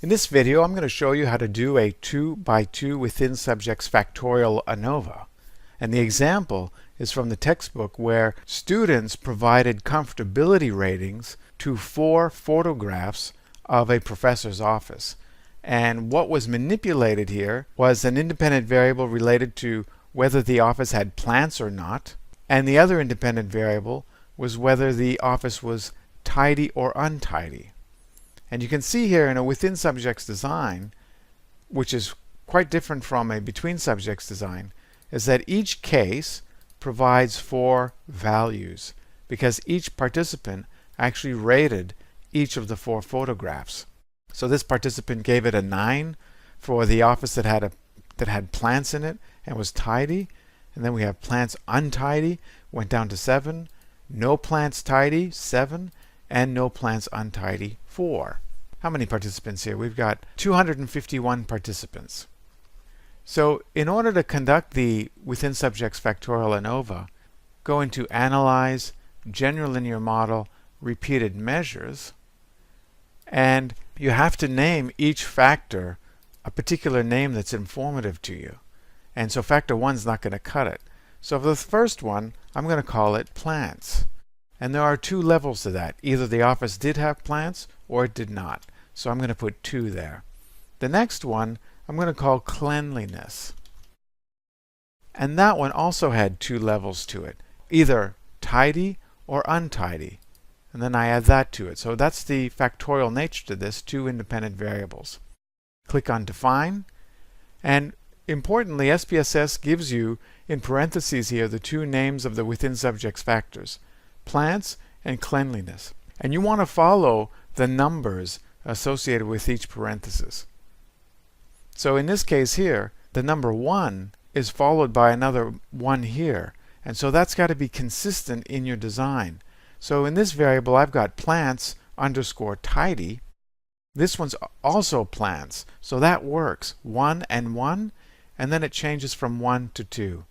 In this video, I'm going to show you how to do a 2 by 2 within subjects factorial ANOVA. And the example is from the textbook where students provided comfortability ratings to 4 photographs of a professor's office. And what was manipulated here was an independent variable related to whether the office had plants or not, and the other independent variable was whether the office was tidy or untidy. And you can see here in a within subjects design, which is quite different from a between subjects design, is that each case provides 4 values because each participant actually rated each of the 4 photographs. So this participant gave it a 9 for the office that had plants in it and was tidy. And then we have plants untidy, went down to 7, no plants tidy, 7, and no plants untidy, 4. How many participants here? We've got 251 participants. So in order to conduct the within subjects factorial ANOVA, go into Analyze, General Linear Model, Repeated Measures, and you have to name each factor a particular name that's informative to you. And so factor 1 is not going to cut it. So for the first one, I'm going to call it plants. And there are 2 levels to that. Either the office did have plants or it did not. So I'm going to put 2 there. The next one I'm going to call cleanliness. And that one also had 2 levels to it. Either tidy or untidy. And then I add that to it. So that's the factorial nature to this, 2 independent variables. Click on Define. And importantly, SPSS gives you in parentheses here the 2 names of the within subjects factors, plants and cleanliness. And you want to follow the numbers associated with each parenthesis. So in this case here, the number 1 is followed by another 1 here. And so that's got to be consistent in your design. So in this variable, I've got plants underscore tidy. This one's also plants. So that works. 1 and 1. And then it changes from 1 to 2.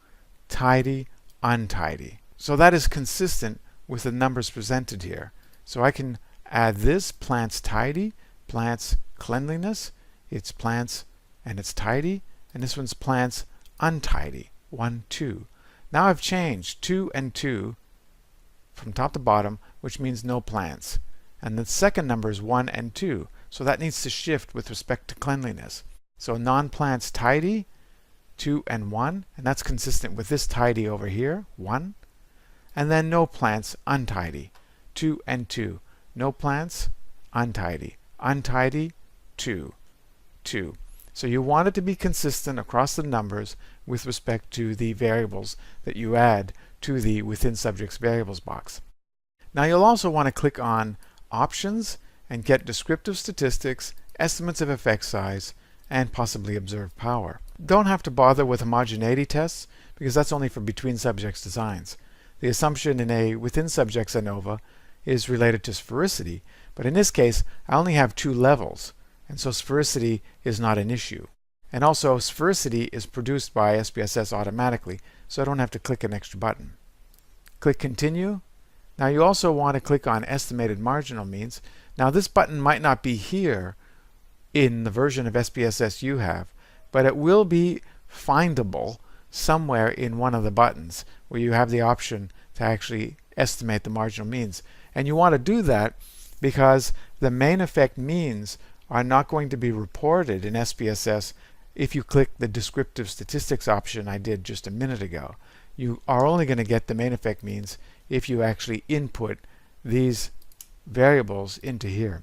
Tidy, untidy. So that is consistent with the numbers presented here. So I can add this, plants tidy, plants cleanliness. It's plants and it's tidy. And this one's plants untidy. 1, 2. Now I've changed 2 and 2 from top to bottom, which means no plants. And the second number is 1 and 2. So that needs to shift with respect to cleanliness. So non-plants tidy, 2 and 1, and that's consistent with this tidy over here, 1. And then no plants untidy, 2 and 2. No plants untidy, untidy, 2, 2. So you want it to be consistent across the numbers with respect to the variables that you add to the within subjects variables box. Now you'll also want to click on Options and get Descriptive Statistics, Estimates of Effect Size, and possibly Observed Power. Don't have to bother with homogeneity tests because that's only for between subjects designs. The assumption in a within subjects ANOVA is related to sphericity, but in this case I only have 2 levels, and so sphericity is not an issue. And also sphericity is produced by SPSS automatically, so I don't have to click an extra button. Click Continue. Now you also want to click on Estimated Marginal Means. Now this button might not be here in the version of SPSS you have, but it will be findable somewhere in one of the buttons where you have the option to actually estimate the marginal means. And you want to do that because the main effect means are not going to be reported in SPSS if you click the Descriptive Statistics option I did just a minute ago. You are only going to get the main effect means if you actually input these variables into here.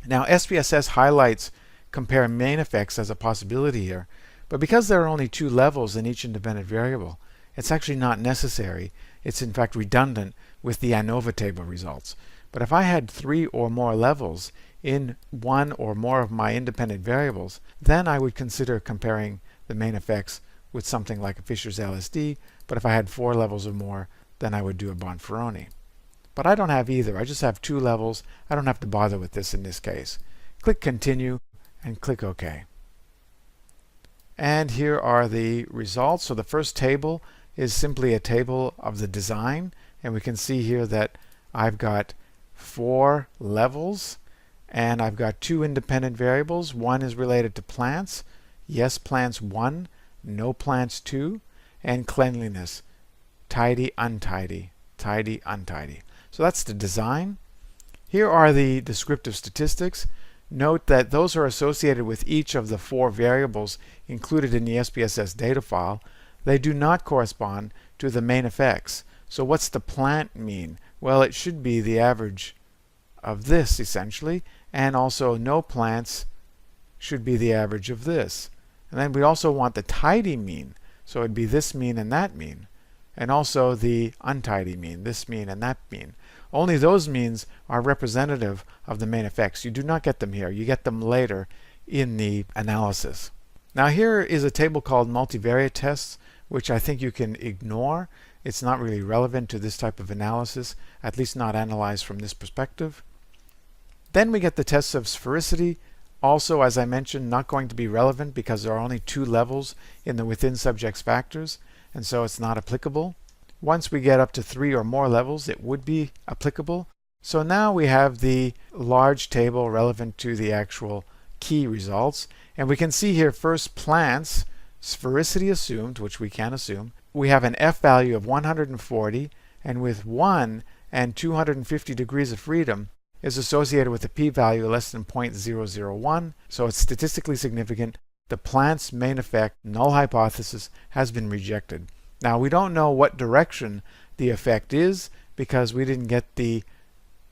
Now SPSS highlights compare main effects as a possibility here, but because there are only 2 levels in each independent variable, it's actually not necessary. It's in fact redundant with the ANOVA table results. But if I had 3 or more levels in 1 or more of my independent variables, then I would consider comparing the main effects with something like a Fisher's LSD. But if I had 4 levels or more, then I would do a Bonferroni. But I don't have either. I just have 2 levels. I don't have to bother with this in this case. Click Continue and click OK. And here are the results. So the first table is simply a table of the design, and we can see here that I've got 4 levels and I've got two independent variables. One is related to plants. Yes, plants 1, no plants 2, and cleanliness. Tidy, untidy, tidy, untidy. So that's the design. Here are the descriptive statistics. Note that those are associated with each of the 4 variables included in the SPSS data file. They do not correspond to the main effects. So what's the plant mean? Well, it should be the average of this essentially, and also no plants should be the average of this. And then we also want the tidy mean, so it'd be this mean and that mean, and also the untidy mean, this mean and that mean. Only those means are representative of the main effects. You do not get them here. You get them later in the analysis. Now here is a table called multivariate tests, which I think you can ignore. It's not really relevant to this type of analysis, at least not analyzed from this perspective. Then we get the tests of sphericity. Also, as I mentioned, not going to be relevant because there are only 2 levels in the within subjects factors, and so it's not applicable. Once we get up to 3 or more levels, it would be applicable. So now we have the large table relevant to the actual key results. And we can see here first plants, sphericity assumed, which we can assume. We have an F value of 140, and with 1 and 250 degrees of freedom is associated with a p-value less than 0.001, so it's statistically significant. The plant's main effect, null hypothesis, has been rejected. Now we don't know what direction the effect is because we didn't get the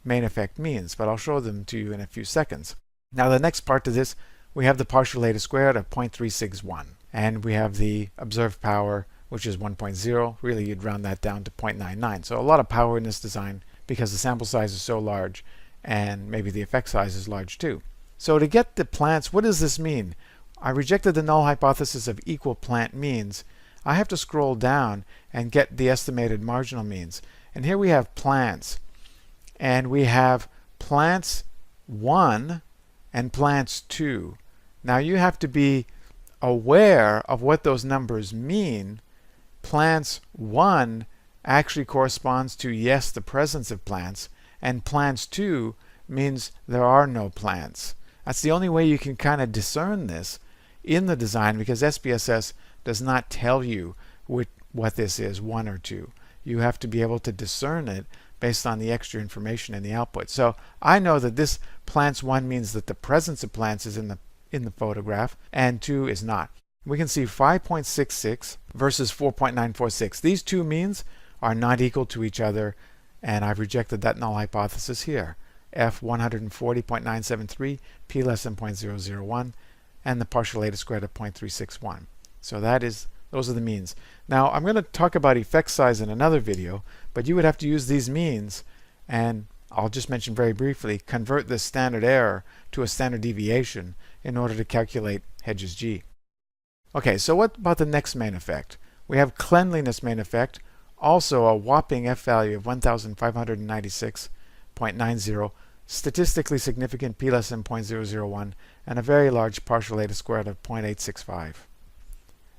main effect means, but I'll show them to you in a few seconds. Now the next part to this, we have the partial eta squared of 0.361, and we have the observed power, which is 1.0. Really, you'd round that down to 0.99. So a lot of power in this design because the sample size is so large, and maybe the effect size is large too. So to get the plants, what does this mean? I rejected the null hypothesis of equal plant means. I have to scroll down and get the estimated marginal means. And here we have plants. And we have plants 1 and plants 2. Now you have to be aware of what those numbers mean. Plants 1 actually corresponds to, yes, the presence of plants, and plants 2 means there are no plants. That's the only way you can kind of discern this in the design, because SPSS does not tell you what this is, 1 or 2. You have to be able to discern it based on the extra information in the output. So I know that this plants 1 means that the presence of plants is in the photograph, and 2 is not. We can see 5.66 versus 4.946. These two means are not equal to each other, and I've rejected that null hypothesis here. F 140.973, p less than 0.001, and the partial eta squared of 0.361. So those are the means. Now I'm going to talk about effect size in another video, but you would have to use these means, and I'll just mention very briefly, convert this standard error to a standard deviation in order to calculate Hedges G. Okay, so what about the next main effect? We have cleanliness main effect, also a whopping F value of 1596.90, statistically significant p less than 0.001, and a very large partial eta squared of 0.865.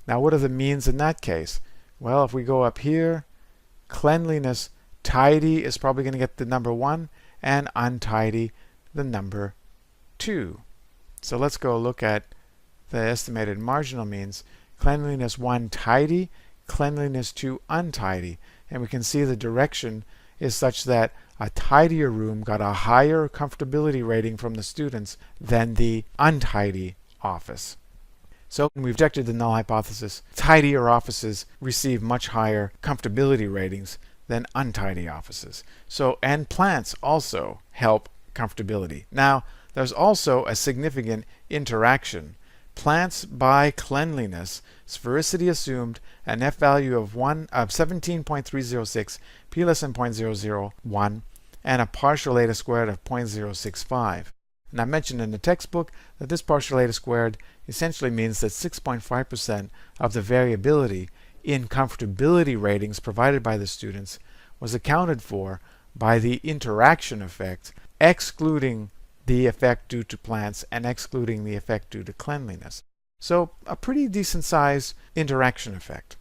Now what are the means in that case? Well, if we go up here, cleanliness tidy is probably going to get the number 1, and untidy the number 2. So let's go look at the estimated marginal means. Cleanliness 1 tidy, cleanliness 2 untidy, and we can see the direction is such that a tidier room got a higher comfortability rating from the students than the untidy office. So we rejected the null hypothesis. Tidier offices receive much higher comfortability ratings than untidy offices. So, and plants also help comfortability. Now, there's also a significant interaction. Plants by cleanliness, sphericity assumed, an F value of 17.306, p less than 0.001, and a partial eta squared of 0.065. And I mentioned in the textbook that this partial eta squared essentially means that 6.5% of the variability in comfortability ratings provided by the students was accounted for by the interaction effect, excluding the effect due to plants and excluding the effect due to cleanliness. So a pretty decent sized interaction effect.